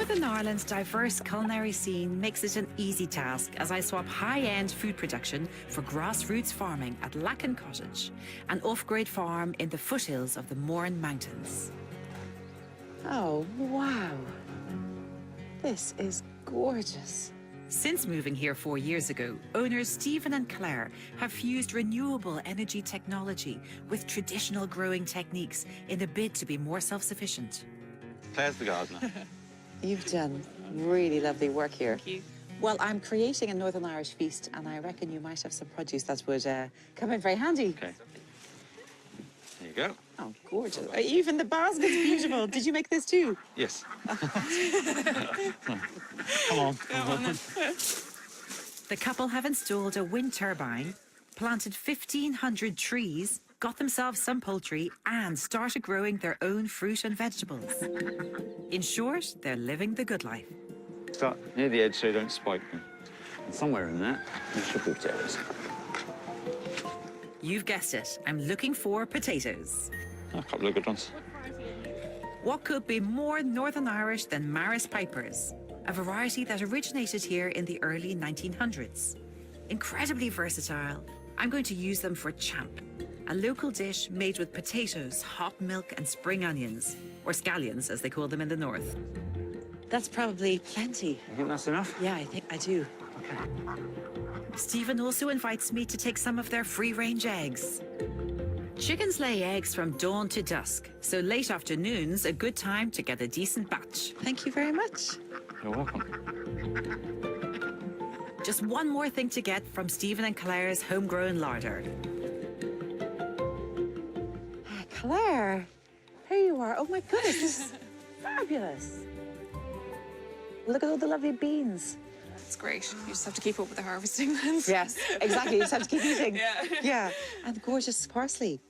Northern Ireland's diverse culinary scene makes it an easy task as I swap high-end food production for grassroots farming at Lackan Cottage, an off-grid farm in the foothills of the Mourne Mountains. Oh, wow. This is gorgeous. Since moving here 4 years ago, owners Stephen and Claire have fused renewable energy technology with traditional growing techniques in a bid to be more self-sufficient. Claire's the gardener. You've done really lovely work here. Thank you. Well, I'm creating a Northern Irish feast, and I reckon you might have some produce that would come in very handy. Okay. There you go. Oh, gorgeous. Even the basket's beautiful. Did you make this too? Yes. Come on. The couple have installed a wind turbine, planted 1,500 trees, got themselves some poultry, and started growing their own fruit and vegetables. In short, they're living the good life. Start near the edge so you don't spike them. And somewhere in there, there should be potatoes. You've guessed it, I'm looking for potatoes. A couple of good ones. What could be more Northern Irish than Maris Pipers, a variety that originated here in the early 1900s. Incredibly versatile, I'm going to use them for champ, a local dish made with potatoes, hot milk and spring onions, or scallions as they call them in the north. That's probably plenty. You think that's enough? Yeah, I think I do. Okay. Stephen also invites me to take some of their free-range eggs. Chickens lay eggs from dawn to dusk, so late afternoon's a good time to get a decent batch. Thank you very much. You're welcome. Just one more thing to get from Stephen and Claire's homegrown larder. Claire, here you are. Oh my goodness, this is fabulous. Look at all the lovely beans. It's great. You just have to keep up with the harvesting then. Yes, exactly. You just have to keep eating. Yeah. Yeah, and gorgeous parsley.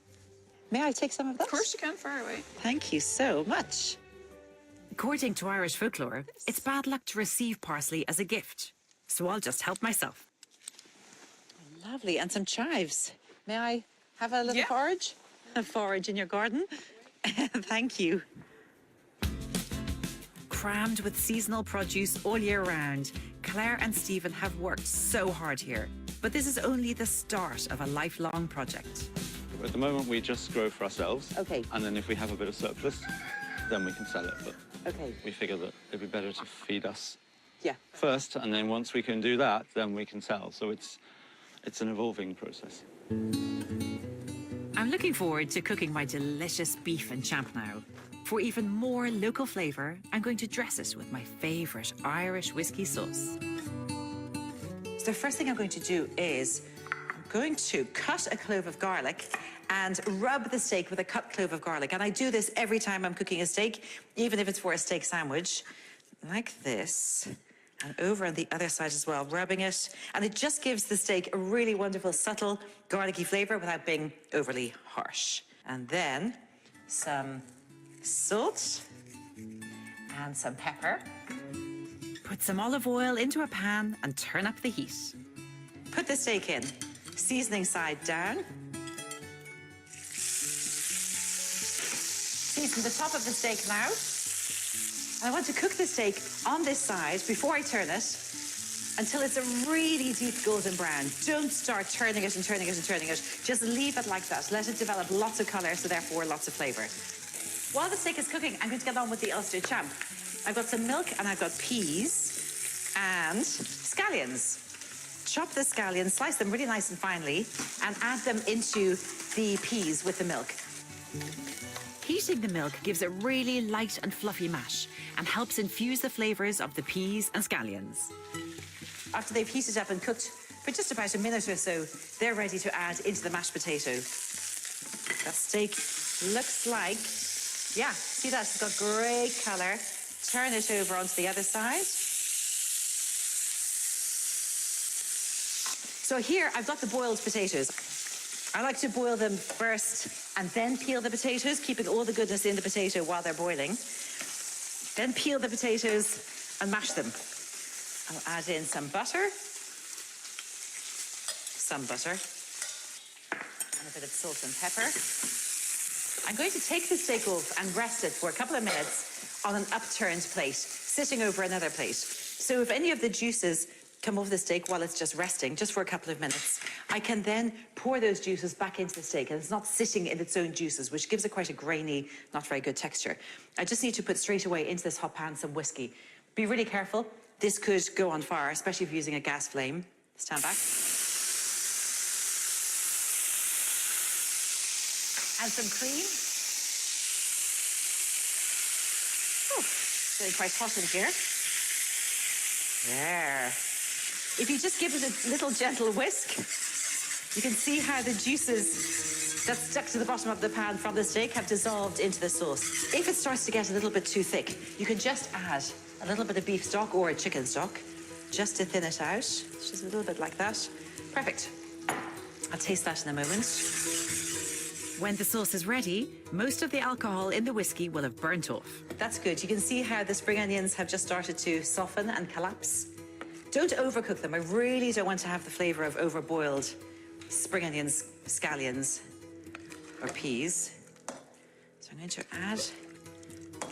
May I take some of that? Of course you can, far away. Thank you so much. According to Irish folklore, it's bad luck to receive parsley as a gift, so I'll just help myself. Lovely, and some chives. May I have a little Yeah. forage? A forage in your garden? Thank you. Crammed with seasonal produce all year round, Claire and Stephen have worked so hard here. But this is only the start of a lifelong project. At the moment, we just grow for ourselves. Okay. And then if we have a bit of surplus, then we can sell it. But Okay. we figure that it'd be better to feed us Yeah. first, and then once we can do that, then we can sell. So it's an evolving process. I'm looking forward to cooking my delicious beef and champ now. For even more local flavour, I'm going to dress it with my favourite Irish whiskey sauce. So the first thing I'm going to do is I'm going to cut a clove of garlic and rub the steak with a cut clove of garlic. And I do this every time I'm cooking a steak, even if it's for a steak sandwich, like this. And over on the other side as well, rubbing it. And it just gives the steak a really wonderful, subtle, garlicky flavour without being overly harsh. And then some salt and some pepper. Put some olive oil into a pan and turn up the heat. Put the steak in, seasoning side down. Season the top of the steak now. I want to cook the steak on this side before I turn it until it's a really deep golden brown. Don't start turning it and turning it and turning it. Just leave it like that. Let it develop lots of colour, so therefore lots of flavour. While the steak is cooking, I'm going to get on with the Ulster champ. I've got some milk and I've got peas and scallions. Chop the scallions, slice them really nice and finely, and add them into the peas with the milk. Heating the milk gives a really light and fluffy mash and helps infuse the flavours of the peas and scallions. After they've heated up and cooked for just about a minute or so, they're ready to add into the mashed potato. That steak looks like, yeah, see that? It's got great colour. Turn it over onto the other side. So here I've got the boiled potatoes. I like to boil them first and then peel the potatoes, keeping all the goodness in the potato while they're boiling. Then peel the potatoes and mash them. I'll add in some butter, and a bit of salt and pepper. I'm going to take the steak off and rest it for a couple of minutes on an upturned plate, sitting over another plate. So if any of the juices come off the steak while it's just resting, just for a couple of minutes, I can then pour those juices back into the steak, and it's not sitting in its own juices, which gives it quite a grainy, not very good texture. I just need to put straight away into this hot pan some whiskey. Be really careful. This could go on fire, especially if you're using a gas flame. Stand back. And some cream. Oh, it's getting quite hot in here. There. If you just give it a little gentle whisk, you can see how the juices that stuck to the bottom of the pan from the steak have dissolved into the sauce. If it starts to get a little bit too thick, you can just add a little bit of beef stock or a chicken stock just to thin it out. Just a little bit like that. Perfect. I'll taste that in a moment. When the sauce is ready, most of the alcohol in the whiskey will have burnt off. That's good. You can see how the spring onions have just started to soften and collapse. Don't overcook them. I really don't want to have the flavour of overboiled spring onions, scallions, or peas. So I'm going to add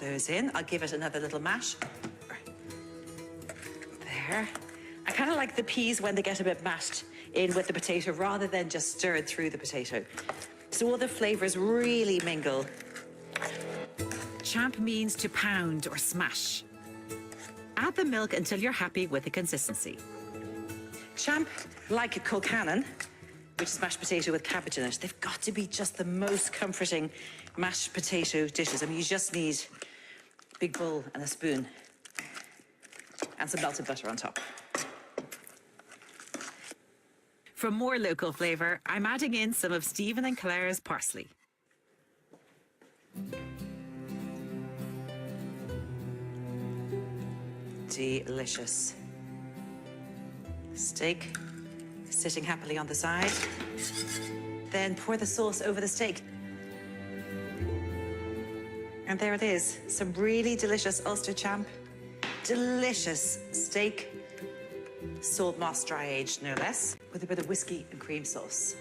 those in. I'll give it another little mash. There. I kind of like the peas when they get a bit mashed in with the potato rather than just stirred through the potato. So all the flavours really mingle. Champ means to pound or smash. Add the milk until you're happy with the consistency. Champ, like a Colcannon, which is mashed potato with cabbage in it, they've got to be just the most comforting mashed potato dishes. I mean, you just need a big bowl and a spoon and some melted butter on top. For more local flavour, I'm adding in some of Stephen and Claire's parsley. Delicious. Steak sitting happily on the side. Then pour the sauce over the steak. And there it is, some really delicious Ulster champ. Delicious steak, salt moss dry aged no less, with a bit of whiskey and cream sauce.